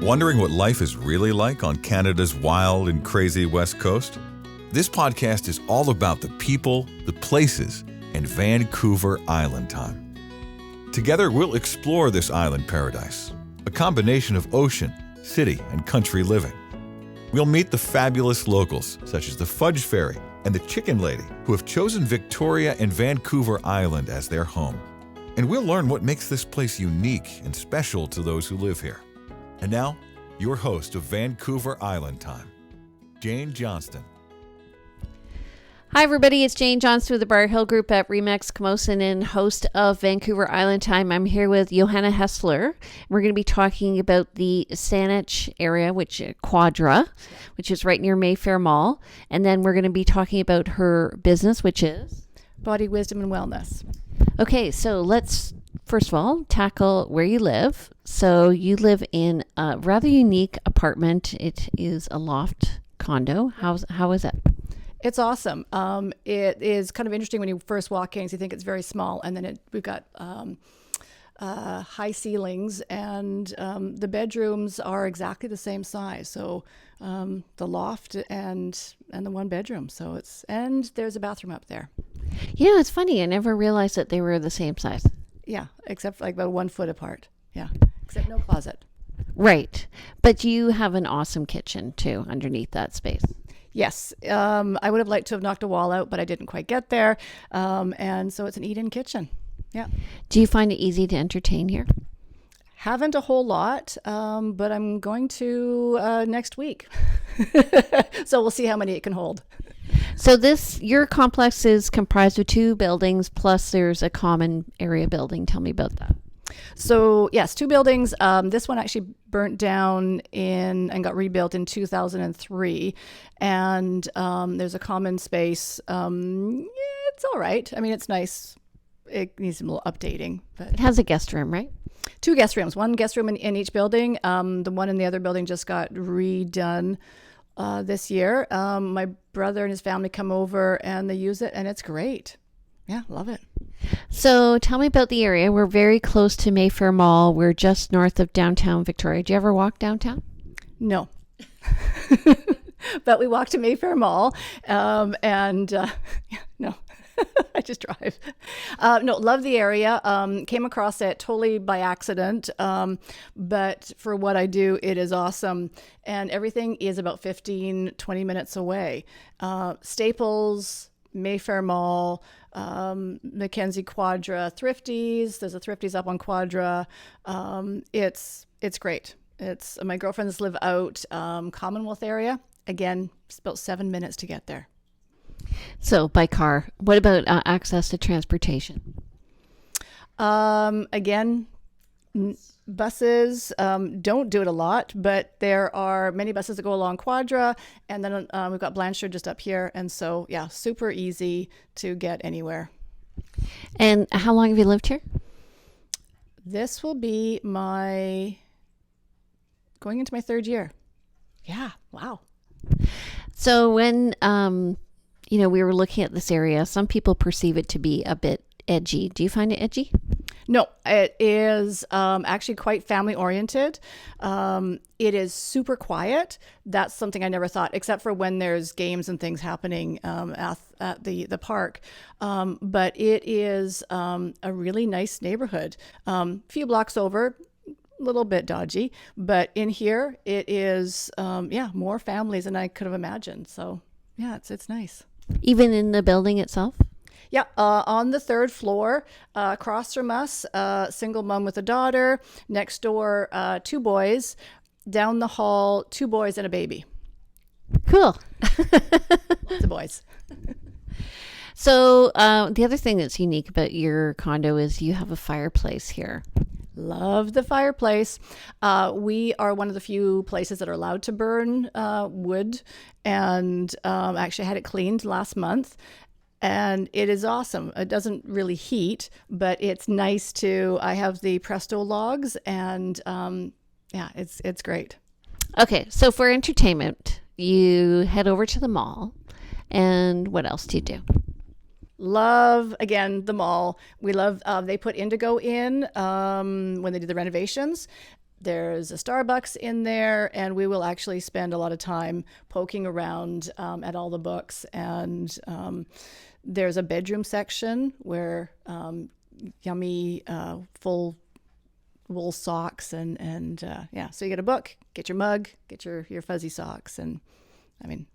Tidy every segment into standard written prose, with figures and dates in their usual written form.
Wondering what life is really like on Canada's wild and crazy West Coast? This podcast is all about the people, the places, and Vancouver Island time. Together, we'll explore this island paradise, a combination of ocean, city, and country living. We'll meet the fabulous locals, such as the Fudge Fairy and the Chicken Lady, who have chosen Victoria and Vancouver Island as their home. And we'll learn what makes this place unique and special to those who live here. And now, your host of Vancouver Island Time, Jane Johnston. Hi, everybody. It's Jane Johnston with the Briar Hill Group at Remax Camosun and host of Vancouver Island Time. I'm here with Johanna Hestler. We're going to be talking about the Saanich area, which Quadra, which is right near Mayfair Mall. And then we're going to be talking about her business, which is Body Wisdom and Wellness. Okay, so let's first of all tackle where you live. So you live in a rather unique apartment. It is a loft condo. How is it? It's awesome. It is kind of interesting when you first walk in, so you think it's very small, and then we've got high ceilings, and the bedrooms are exactly the same size. So the loft and the one bedroom. And there's a bathroom up there. You know, it's funny. I never realized that they were the same size. Yeah, except like about 1 foot apart. Yeah, except no closet. Right. But you have an awesome kitchen, too, underneath that space. Yes. I would have liked to have knocked a wall out, but I didn't quite get there. And so it's an eat-in kitchen. Yeah. Do you find it easy to entertain here? Haven't a whole lot, but I'm going to next week. So we'll see how many it can hold. So your complex is comprised of 2 buildings, plus there's a common area building. Tell me about that. So yes, 2 buildings. This one actually burnt down and got rebuilt in 2003. And there's a common space. It's all right. I mean, it's nice. It needs a little updating. But it has a guest room, right? 2 guest rooms. 1 guest room in each building. The one in the other building just got redone this year. My brother and his family come over and they use it, and it's great. Yeah, love it. So tell me about the area. We're very close to Mayfair Mall. We're just north of downtown Victoria. Do you ever walk downtown? No. But we walk to Mayfair Mall, no, I just drive. No, love the area. Came across it totally by accident, but for what I do, it is awesome. And everything is about 15-20 minutes away. Staples, Mayfair Mall, Mackenzie Quadra, Thrifties. There's a Thrifties up on Quadra. It's great. My girlfriends live out Commonwealth area. Again, it's about 7 minutes to get there. So by car. What about access to transportation? Again, buses don't do it a lot, but there are many buses that go along Quadra, and then we've got Blanchard just up here, and so yeah, super easy to get anywhere. And how long have you lived here? This will be going into my 3rd year. Yeah, wow. So when we were looking at this area, some people perceive it to be a bit edgy. Do you find it edgy? No, it is actually quite family oriented. It is super quiet. That's something I never thought, except for when there's games and things happening at the park. But it is a really nice neighborhood. A few blocks over, a little bit dodgy, but in here it is more families than I could have imagined. So yeah, it's nice. Even in the building itself? Yeah, on the 3rd floor, across from us, single mom with a daughter. Next door, 2 boys. Down the hall, 2 boys and a baby. Cool. Lots of boys. So the other thing that's unique about your condo is you have a fireplace here. Love the fireplace. We are one of the few places that are allowed to burn wood, and actually had it cleaned last month. And it is awesome. It doesn't really heat, but it's nice I have the Presto logs, and it's great. Okay, so for entertainment, you head over to the mall, and what else do you do? Love, again, the mall. We love, they put indigo in when they did the renovations. There's a Starbucks in there, and we will actually spend a lot of time poking around at all the books. And there's a bedroom section where yummy full wool socks and so you get a book, get your mug, get your fuzzy socks, and I mean,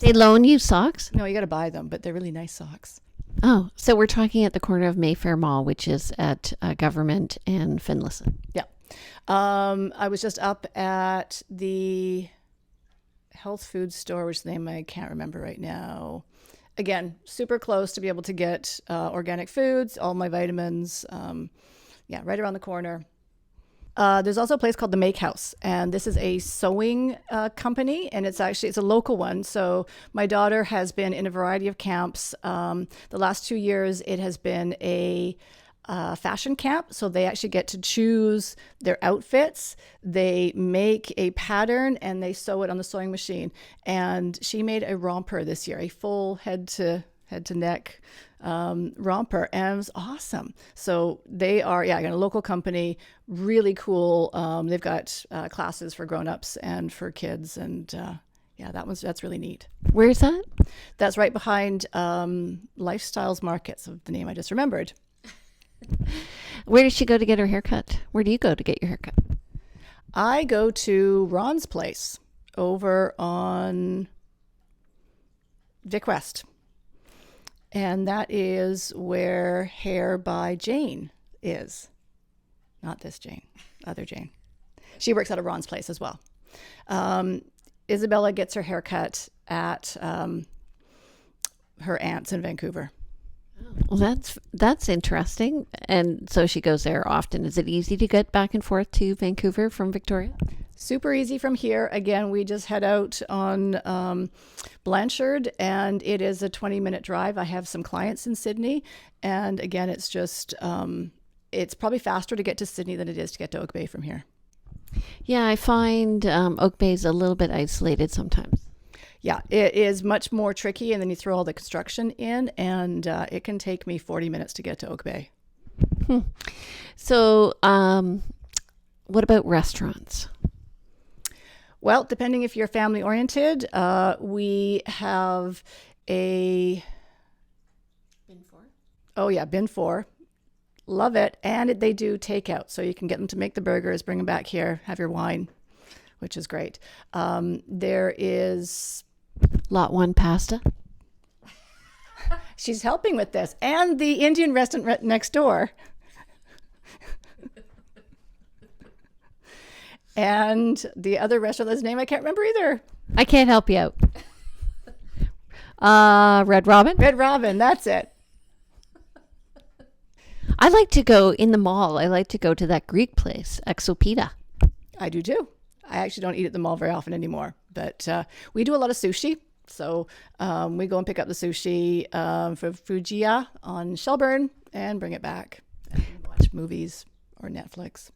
They loan you socks? no, you got to buy them, but they're really nice socks. Oh, so we're talking at the corner of Mayfair Mall, which is at Government and Finlayson. Yeah. I was just up at the health food store, which name I can't remember right now. Again, super close to be able to get organic foods, all my vitamins. Right around the corner. There's also a place called the Make House, and this is a sewing company, and it's a local one. So my daughter has been in a variety of camps. The last 2 years, it has been a fashion camp, so they actually get to choose their outfits. They make a pattern and they sew it on the sewing machine. And she made a romper this year, a full head to neck romper, and it was awesome. So they are again a local company, really cool. They've got classes for grown-ups and for kids, and that's really neat. Where is that? That's right behind Lifestyles Markets, of the name I just remembered. Where does she go to get her haircut? Where do you go to get your haircut? I go to Ron's place over on Vic West. And that is where Hair by Jane is. Not this Jane, other Jane. She works out of Ron's place as well. Isabella gets her haircut at her aunt's in Vancouver. Well, that's interesting. And so she goes there often. Is it easy to get back and forth to Vancouver from Victoria? Super easy from here. Again, we just head out on Blanchard, and it is a 20-minute drive. I have some clients in Sydney, and again, it's just it's probably faster to get to Sydney than it is to get to Oak Bay from here. Yeah, I find Oak Bay is a little bit isolated sometimes. Yeah, it is much more tricky, and then you throw all the construction in, and it can take me 40 minutes to get to Oak Bay. So, what about restaurants? Well, depending if you're family oriented, we have a Bin 4. Oh yeah, Bin 4. Love it. And they do takeout, so you can get them to make the burgers, bring them back here, have your wine, which is great. There is Lot 1 pasta. She's helping with this, and the Indian restaurant next door. And the other restaurant, that's name I can't remember either. I can't help you out. Red Robin? Red Robin, that's it. I like to go in the mall. I like to go to that Greek place, Exopita. I do too. I actually don't eat at the mall very often anymore, but we do a lot of sushi. So we go and pick up the sushi for Fujiya on Shelburne and bring it back and watch movies or Netflix.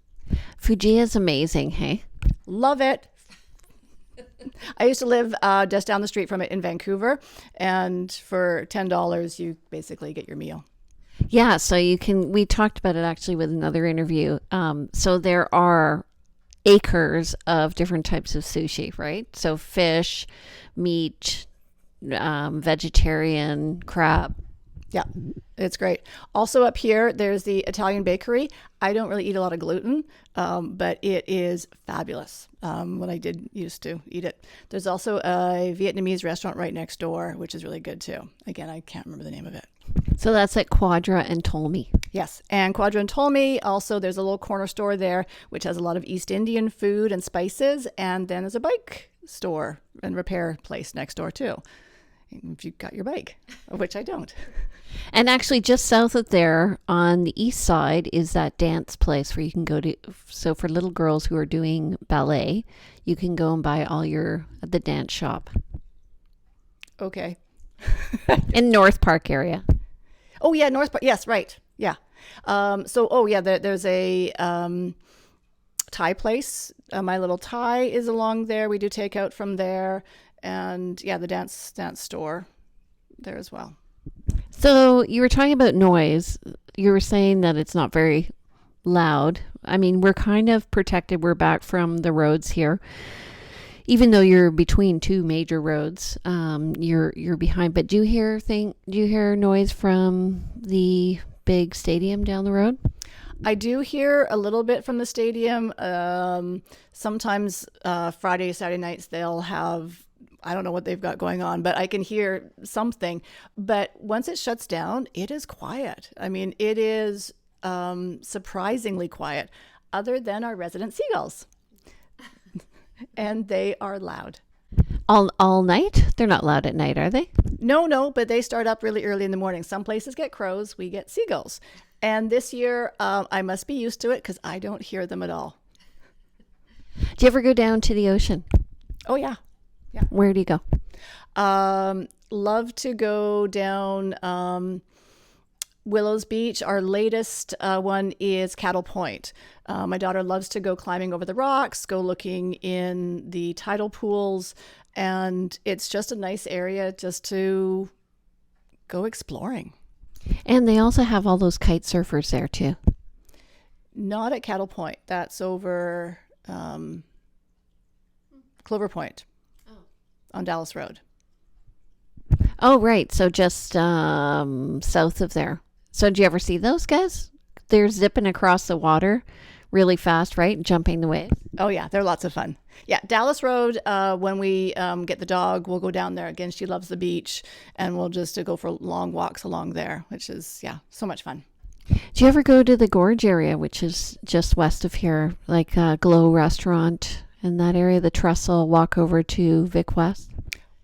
Fujiya is amazing, hey? Love it. I used to live just down the street from it in Vancouver, and for $10, you basically get your meal. Yeah, so we talked about it actually with another interview. So there are acres of different types of sushi, right? So fish, meat, vegetarian, crab. Yeah, it's great. Also up here, there's the Italian bakery. I don't really eat a lot of gluten, but it is fabulous when I did used to eat it. There's also a Vietnamese restaurant right next door, which is really good too. Again, I can't remember the name of it. So that's at Quadra and Tolme. Yes, and Quadra and Tolme. Also, there's a little corner store there, which has a lot of East Indian food and spices. And then there's a bike store and repair place next door too, if you've got your bike, which I don't. And actually just south of there on the east side is that dance place where you can go to. So for little girls who are doing ballet, you can go and buy all at the dance shop. Okay. In North Park area. Oh yeah, North Park. Yes, right. Yeah. There's a Thai place. My Little Thai is along there. We do takeout from there. And yeah, the dance store there as well. So you were talking about noise. You were saying that it's not very loud. I mean, we're kind of protected. We're back from the roads here. Even though you're between two major roads, you're behind. But do you hear noise from the big stadium down the road? I do hear a little bit from the stadium. Sometimes Friday, Saturday nights, they'll have, I don't know what they've got going on, but I can hear something. But once it shuts down, it is quiet. I mean, it is surprisingly quiet, other than our resident seagulls. And they are loud. All night? They're not loud at night, are they? No, but they start up really early in the morning. Some places get crows, we get seagulls. And this year, I must be used to it because I don't hear them at all. Do you ever go down to the ocean? Oh, yeah. Where do you go? Love to go down Willows Beach. Our latest one is Cattle Point. My daughter loves to go climbing over the rocks, go looking in the tidal pools, and it's just a nice area just to go exploring. And they also have all those kite surfers there too. Not at Cattle Point. That's over Clover Point on Dallas Road. Oh, right. So just south of there. So do you ever see those guys? They're zipping across the water really fast, right? Jumping the waves. Oh, yeah. They're lots of fun. Yeah. Dallas Road, when we get the dog, we'll go down there. Again, she loves the beach, and we'll just go for long walks along there, which is, so much fun. Do you ever go to the Gorge area, which is just west of here, like Glow Restaurant in that area, the Trestle, walk over to Vic West?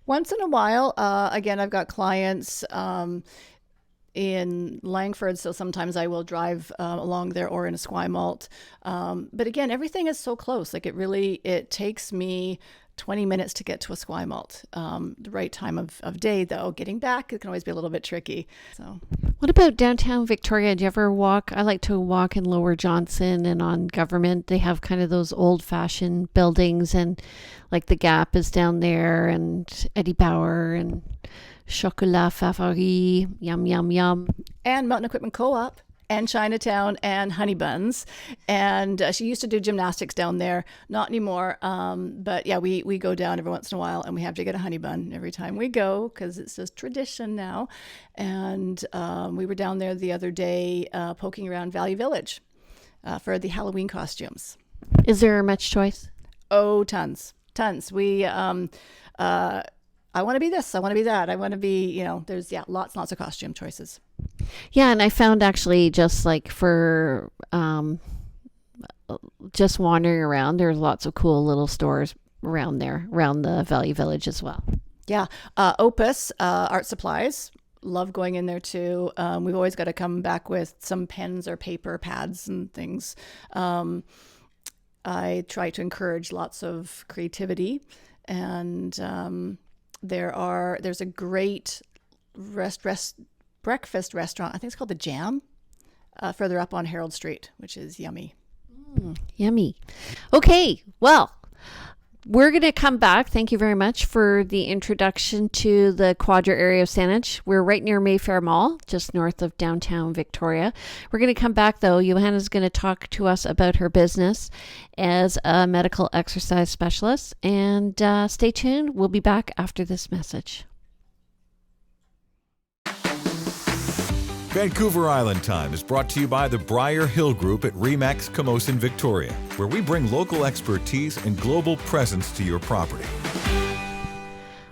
Once in a while. Again, I've got clients in Langford, so sometimes I will drive along there or in Esquimalt. But again, everything is so close. Like it takes me 20 minutes to get to Esquimalt. The right time of day, though, getting back, it can always be a little bit tricky. So, what about downtown Victoria? Do you ever walk? I like to walk in Lower Johnston and on Government. They have kind of those old-fashioned buildings, and like the Gap is down there, and Eddie Bauer and Chocolat Favori, yum, yum, yum. And Mountain Equipment Co-op and Chinatown and Honey Buns. And she used to do gymnastics down there. Not anymore. But yeah, we go down every once in a while, and we have to get a honey bun every time we go because it's just tradition now. And we were down there the other day poking around Valley Village for the Halloween costumes. Is there much choice? Oh, tons. We I want to be this, I want to be that, I want to be, there's lots of costume choices. Yeah, and I found actually just like for just wandering around, there's lots of cool little stores around there, around the Valley Village as well. Yeah, Opus Art Supplies. Love going in there too. We've always got to come back with some pens or paper pads and things. I try to encourage lots of creativity, and there's a great breakfast restaurant. I think it's called the Jam, further up on Harold Street, which is yummy. Yummy. Okay, well, we're going to come back. Thank you very much for the introduction to the Quadra area of Saanich. We're right near Mayfair Mall, just north of downtown Victoria. We're going to come back, though. Johanna's going to talk to us about her business as a medical exercise specialist. And stay tuned. We'll be back after this message. Vancouver Island Time is brought to you by the Briar Hill Group at Remax Camosun, Victoria, where we bring local expertise and global presence to your property.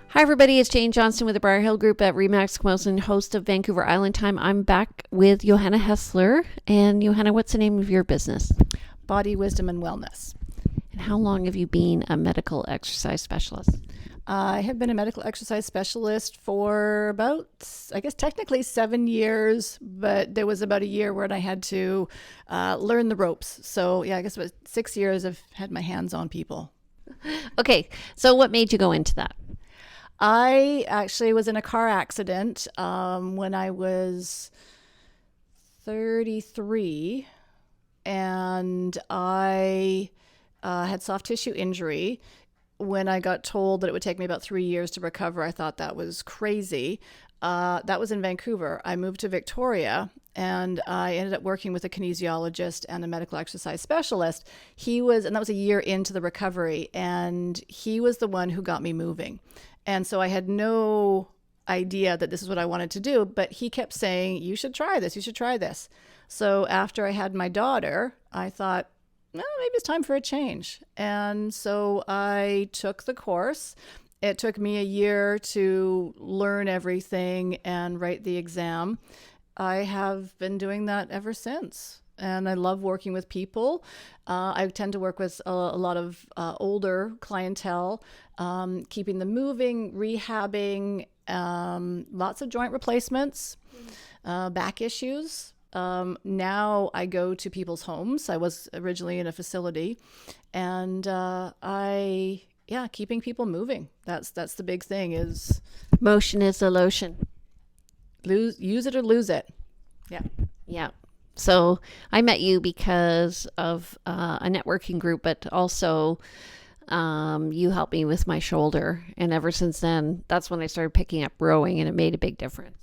Hi, everybody. It's Jane Johnston with the Briar Hill Group at Remax Camosun, host of Vancouver Island Time. I'm back with Johanna Hestler. And Johanna, what's the name of your business? Body Wisdom and Wellness. And how long have you been a medical exercise specialist? I have been a medical exercise specialist for about, I guess, technically 7 years, but there was about a year where I had to learn the ropes. So, yeah, I guess it was 6 years I've had my hands on people. Okay, so what made you go into that? I actually was in a car accident when I was 33, and I had soft tissue injury. When I got told that it would take me about 3 years to recover, I thought that was crazy. that was in Vancouver. I moved to Victoria, and I ended up working with a kinesiologist and a medical exercise specialist. And that was a year into the recovery, and he was the one who got me moving. And so I had no idea that this is what I wanted to do, but he kept saying, you should try this, you should try this. So after I had my daughter, I thought, well, maybe it's time for a change. And so I took the course. It took me a year to learn everything and write the exam. I have been doing that ever since. And I love working with people. I tend to work with a lot of older clientele, keeping them moving, rehabbing, lots of joint replacements, back issues. Now I go to people's homes. I was originally in a facility, and keeping people moving. That's the big thing. Is motion is a lotion. Use it or lose it. Yeah. So I met you because of a networking group, but also you helped me with my shoulder. And ever since then, that's when I started picking up rowing, and it made a big difference.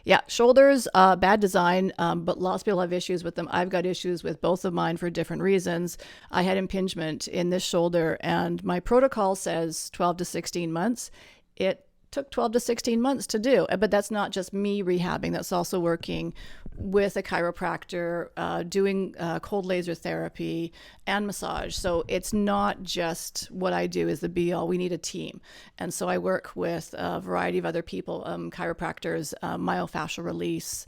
Yeah, shoulders, bad design, but lots of people have issues with them. I've got issues with both of mine for different reasons. I had impingement in this shoulder, and my protocol says 12 to 16 months. It took 12 to 16 months to do, but that's not just me rehabbing. That's also working with a chiropractor, doing cold laser therapy and massage. So it's not just what I do is the be all. We need a team. And so I work with a variety of other people, chiropractors, myofascial release,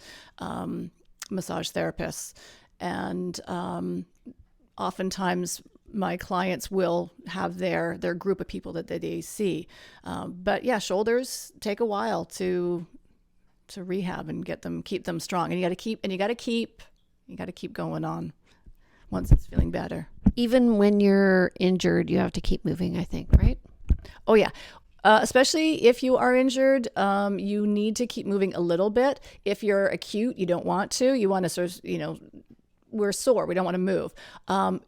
massage therapists. And oftentimes my clients will have their group of people that they see. But yeah, shoulders take a while to rehab and keep them strong. And you got to keep going on once it's feeling better. Even when you're injured, you have to keep moving, I think, right? Oh yeah. Especially if you are injured, you need to keep moving a little bit. If you're acute, you don't want to. You want to sort of, we're sore. We don't want to move.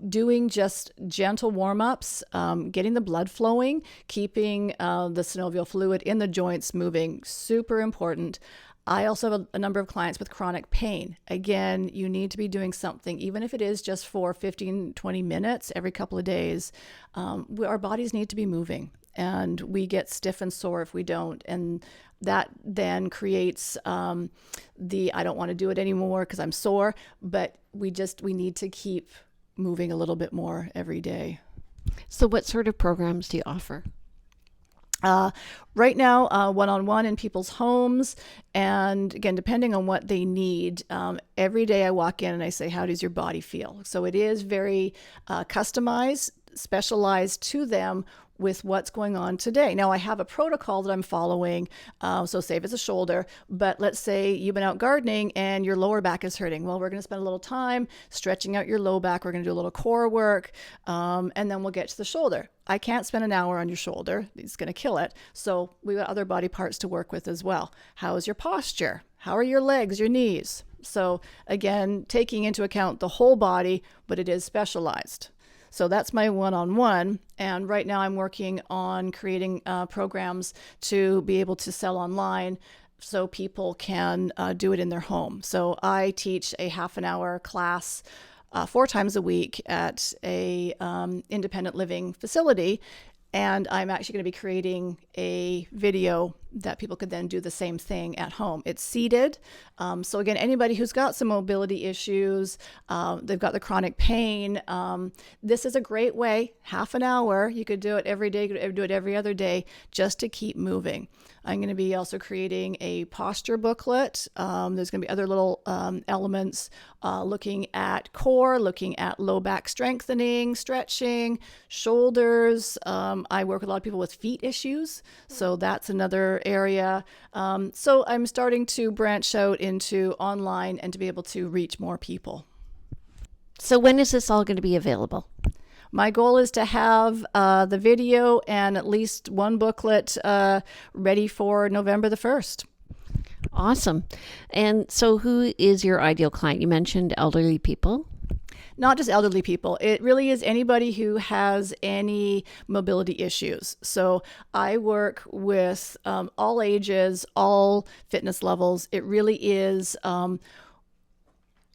Doing just gentle warm-ups, getting the blood flowing, keeping the synovial fluid in the joints moving, super important. I also have a number of clients with chronic pain. Again, you need to be doing something, even if it is just for 15, 20 minutes every couple of days. Our bodies need to be moving, and we get stiff and sore if we don't. And that then creates I don't want to do it anymore because I'm sore, but we need to keep moving a little bit more every day. So what sort of programs do you offer? Right now, one-on-one in people's homes. And again, depending on what they need, every day I walk in and I say, how does your body feel? So it is very customized, specialized to them with what's going on today. Now, I have a protocol that I'm following, so say if it's a shoulder, but let's say you've been out gardening and your lower back is hurting. Well, we're going to spend a little time stretching out your low back. We're going to do a little core work, and then we'll get to the shoulder. I can't spend an hour on your shoulder. It's going to kill it. So we've got other body parts to work with as well. How is your posture? How are your legs, your knees? So again, taking into account the whole body, but it is specialized. So that's my one-on-one. And right now I'm working on creating programs to be able to sell online so people can do it in their home. So I teach a half an hour class 4 times a week at a independent living facility. And I'm actually going to be creating a video that people could then do the same thing at home. It's seated. So again, anybody who's got some mobility issues, they've got the chronic pain, this is a great way, half an hour. You could do it every day, you could do it every other day, just to keep moving. I'm going to be also creating a posture booklet. There's going to be other little elements looking at core, looking at low back strengthening, stretching, shoulders. I work with a lot of people with feet issues, so that's another area. So I'm starting to branch out into online and to be able to reach more people. So when is this all going to be available? My goal is to have the video and at least one booklet ready for November the 1st. Awesome. And so who is your ideal client? You mentioned elderly people. not just elderly people. It really is anybody who has any mobility issues. So I work with all ages, all fitness levels. It really is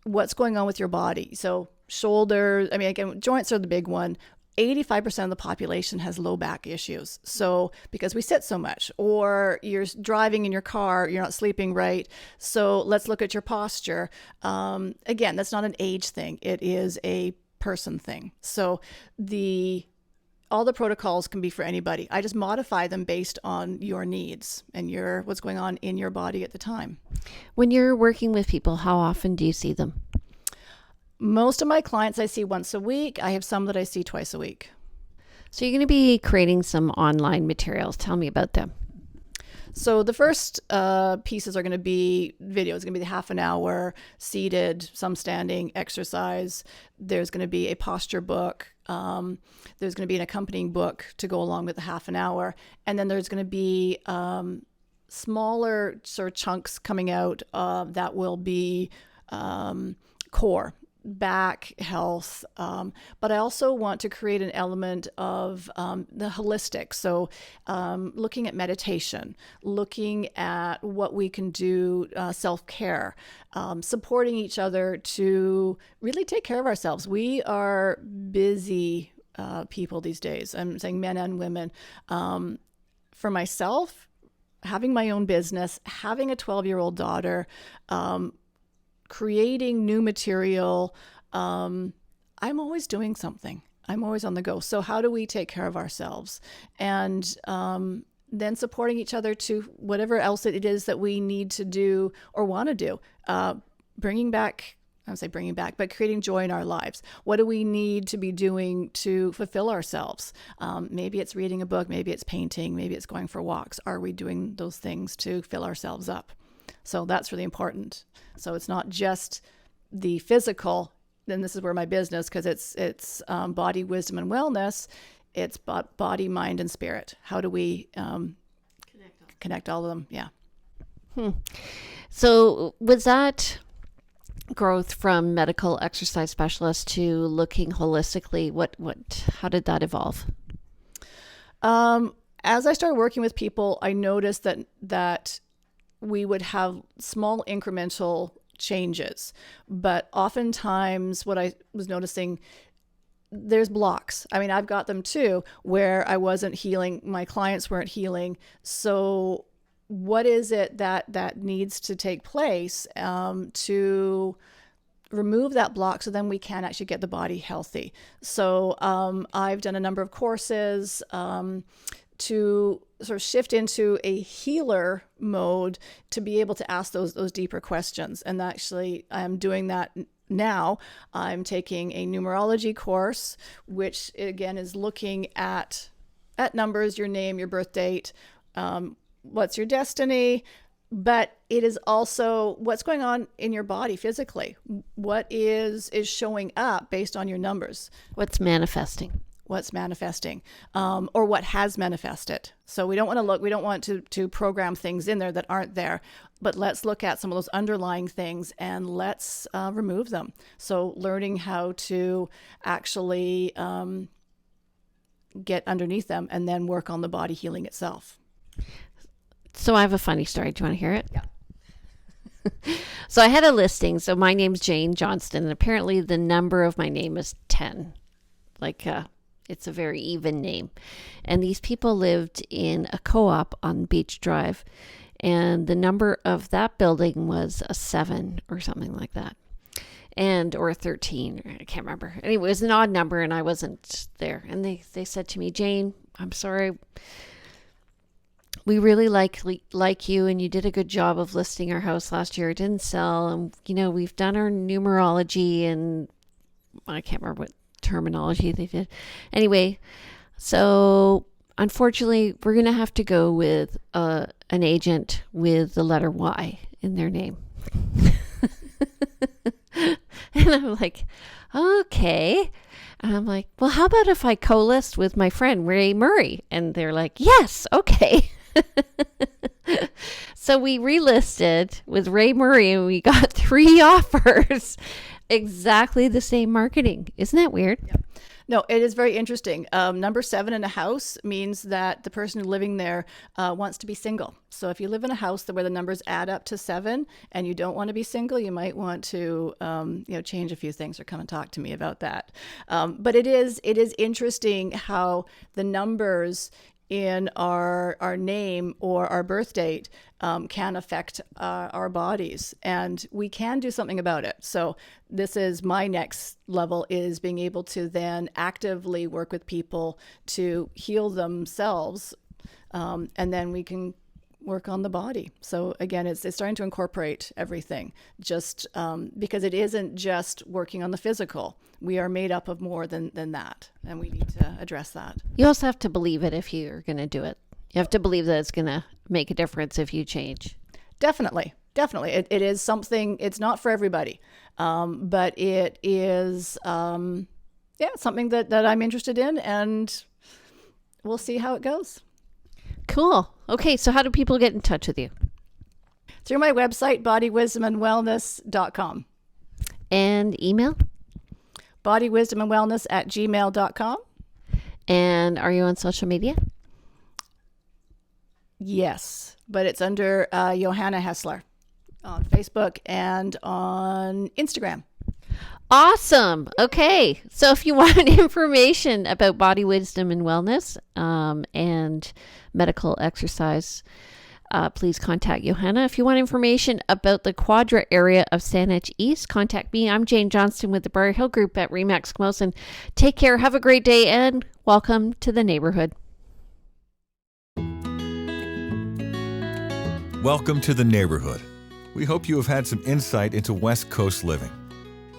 what's going on with your body. So shoulders, I mean, again, joints are the big one. 85% of the population has low back issues. So because we sit so much, or you're driving in your car, you're not sleeping right. So let's look at your posture. Again, that's not an age thing. It is a person thing. So all the protocols can be for anybody. I just modify them based on your needs and what's going on in your body at the time. When you're working with people, how often do you see them? Most of my clients I see once a week. I have some that I see twice a week. So you're going to be creating some online materials. Tell me about them. So the first pieces are going to be videos. It's going to be the half an hour, seated, some standing, exercise. There's going to be a posture book. There's going to be an accompanying book to go along with the half an hour. And then there's going to be smaller sort of chunks coming out that will be core, back health, but I also want to create an element of the holistic. So looking at meditation, looking at what we can do, self-care, supporting each other to really take care of ourselves. We are busy people these days. I'm saying men and women. For myself, having my own business, having a 12-year-old daughter, creating new material. I'm always doing something. I'm always on the go. So how do we take care of ourselves? And then supporting each other to whatever else it is that we need to do or want to do. Bringing back, but creating joy in our lives. What do we need to be doing to fulfill ourselves? Maybe it's reading a book, maybe it's painting, maybe it's going for walks. Are we doing those things to fill ourselves up? So that's really important. So it's not just the physical, and this is where my business, because it's body, wisdom, and wellness. It's body, mind, and spirit. How do we connect all of them? Yeah. So was that growth from medical exercise specialist to looking holistically? How did that evolve? As I started working with people, I noticed that we would have small incremental changes, but oftentimes what I was noticing, there's blocks. I mean, I've got them too, where I wasn't healing, my clients weren't healing. So what is it that needs to take place to remove that block so then we can actually get the body healthy? So I've done a number of courses to sort of shift into a healer mode to be able to ask those deeper questions. And actually, I'm doing that now. I'm taking a numerology course, which again is looking at numbers, your name, your birth date, what's your destiny, but it is also what's going on in your body physically. What is showing up based on your numbers? What's manifesting, or what has manifested. So we don't want to program things in there that aren't there, but let's look at some of those underlying things and let's remove them. So learning how to actually get underneath them and then work on the body healing itself. So I have a funny story. Do you want to hear it? Yeah. So I had a listing. So my name's Jane Johnston, and apparently the number of my name is 10. It's a very even name. And these people lived in a co-op on Beach Drive. And the number of that building was a 7 or something like that. Or a 13. I can't remember. Anyway, it was an odd number and I wasn't there. And they said to me, Jane, I'm sorry. We really like you, and you did a good job of listing our house last year. It didn't sell. And, we've done our numerology, and I can't remember what terminology they did. Anyway, so unfortunately, we're going to have to go with an agent with the letter Y in their name. And I'm like, okay. And I'm like, well, how about if I co-list with my friend Ray Murray? And they're like, yes, okay. So we relisted with Ray Murray and we got 3 offers exactly the same marketing. Isn't that weird? Yeah. No, it is very interesting. Number 7 in a house means that the person living there wants to be single. So if you live in a house where the numbers add up to 7 and you don't want to be single, you might want to change a few things or come and talk to me about that. But it is interesting how the numbers in our name or our birth date can affect our bodies, and we can do something about it. So this is my next level, is being able to then actively work with people to heal themselves, and then we can work on the body. So again, it's starting to incorporate everything, just because it isn't just working on the physical. We are made up of more than that, and we need to address that. You also have to believe it if you're going to do it. You have to believe that it's going to make a difference if you change. Definitely. It is something, it's not for everybody, but it is, something that I'm interested in, and we'll see how it goes. Cool. Okay, so how do people get in touch with you? Through my website, bodywisdomandwellness.com. And email? bodywisdomandwellness@gmail.com. And are you on social media? Yes, but it's under Johanna Hestler on Facebook and on Instagram. Awesome. Okay. So if you want information about body wisdom and wellness and medical exercise, please contact Johanna. If you want information about the Quadra area of Saanich East, contact me. I'm Jane Johnston with the Briar Hill Group at Remax Camosun. Take care. Have a great day, and welcome to the neighborhood. Welcome to the neighborhood. We hope you have had some insight into West Coast living.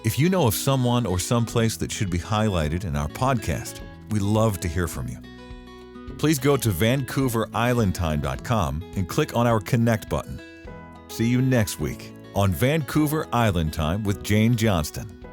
If you know of someone or someplace that should be highlighted in our podcast, we'd love to hear from you. Please go to VancouverIslandTime.com and click on our Connect button. See you next week on Vancouver Island Time with Jane Johnston.